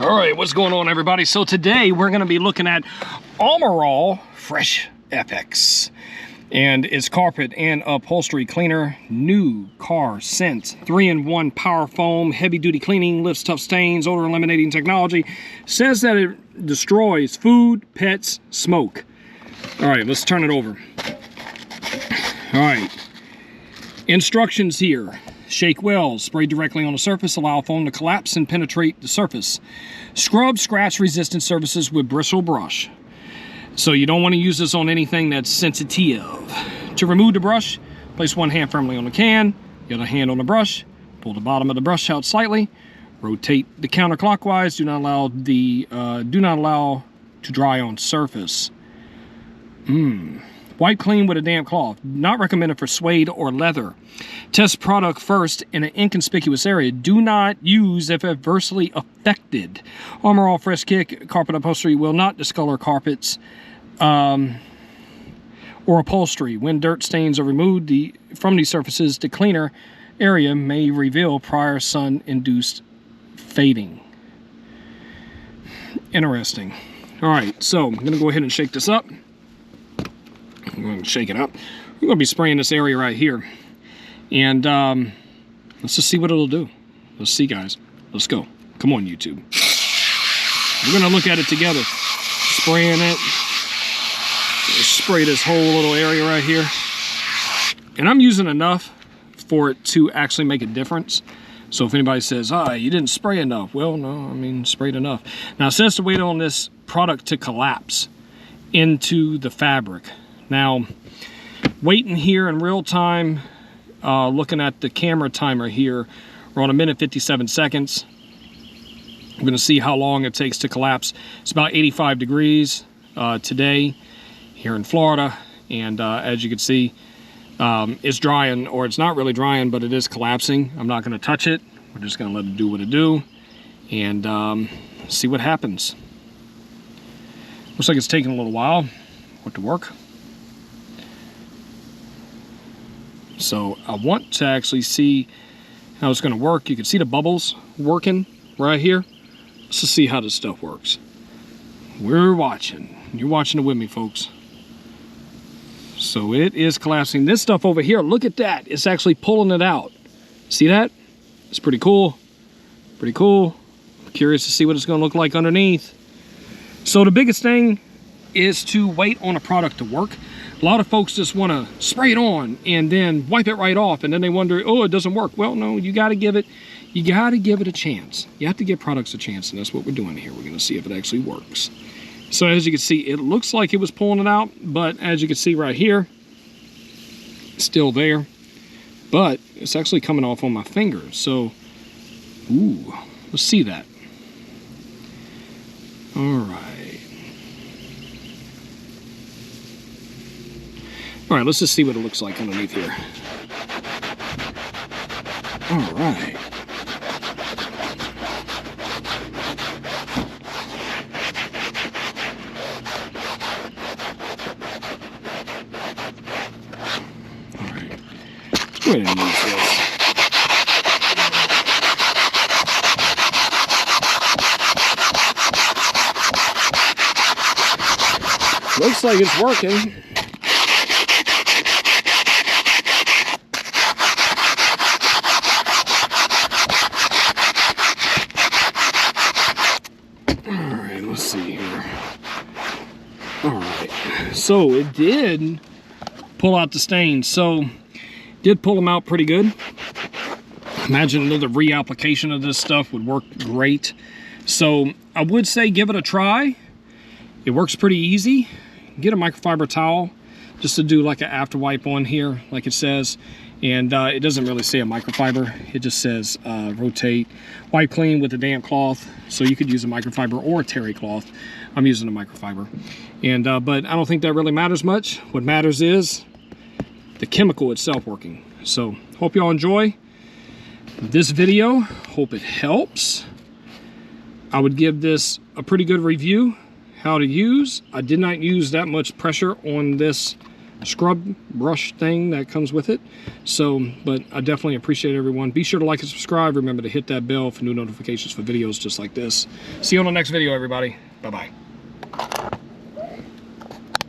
All right, what's going on, everybody? So today we're going to be looking at All Fresh FX, and it's carpet and upholstery cleaner, new car scent, 3-in-1 power foam, heavy duty cleaning, lifts tough stains, odor eliminating technology. Says that it destroys food, pets, smoke. All right, let's turn it over. All right, instructions here. Shake well, spray directly on the surface, allow foam to collapse and penetrate the surface. Scrub scratch resistant surfaces with bristle brush. So you don't want to use this on anything that's sensitive. To remove the brush, place one hand firmly on the can, the other hand on the brush, pull the bottom of the brush out slightly, rotate the counterclockwise, do not allow to dry on surface. Wipe clean with a damp cloth. Not recommended for suede or leather. Test product first in an inconspicuous area. Do not use if adversely affected. Armor All Fresh Kick carpet upholstery will not discolor carpets or upholstery. When dirt stains are removed from these surfaces, the cleaner area may reveal prior sun-induced fading. Interesting. All right, so I'm going to go ahead and shake this up. I'm going to shake it up. We're going to be spraying this area right here. And let's just see what it'll do. Let's see, guys. Let's go. Come on, YouTube. We're going to look at it together. Spraying it. Spray this whole little area right here. And I'm using enough for it to actually make a difference. So if anybody says, you didn't spray enough. Well, no, I mean, sprayed enough. Now, it says to wait on this product to collapse into the fabric. Now, waiting here in real time, looking at the camera timer here, we're on 1:57 seconds. We're going to see how long it takes to collapse. It's about 85 degrees today here in Florida, and as you can see, it's drying, or it's not really drying, but it is collapsing. I'm not going to touch it. We're just going to let it do what it do, and see what happens. Looks like it's taking a little while for it to work. So I want to actually see how it's going to work. You can see the bubbles working right here. Let's just see how this stuff works. We're watching. You're watching it with me, folks. So it is collapsing. This stuff over here, look at that. It's actually pulling it out. See that? It's pretty cool. Pretty cool. I'm curious to see what it's going to look like underneath. So the biggest thing is to wait on a product to work. A lot of folks just want to spray it on and then wipe it right off, and then they wonder, oh, it doesn't work. Well, no, you got to give it a chance. You have to give products a chance, and that's what we're doing here. We're going to see if it actually works. So as you can see, it looks like it was pulling it out, but as you can see right here, it's still there, but it's actually coming off on my finger. So, ooh, let's see that. All right. All right, let's just see what it looks like underneath here. All right. All right. Let's go ahead and use this. Looks like it's working. Let's see here. All right, so it did pull out the stains. So did pull them out pretty good. Imagine another reapplication of this stuff would work great. So I would say give it a try. It works pretty easy. Get a microfiber towel just to do like an after wipe on here, like it says. And it doesn't really say a microfiber. It just says rotate, wipe clean with a damp cloth. So you could use a microfiber or a terry cloth. I'm using a microfiber. And but I don't think that really matters much. What matters is the chemical itself working. So hope y'all enjoy this video. Hope it helps. I would give this a pretty good review. How to use. I did not use that much pressure on this scrub brush thing that comes with it. So, but I definitely appreciate everyone. Be sure to like and subscribe. Remember to hit that bell for new notifications for videos just like this. See you on the next video, everybody. Bye-bye.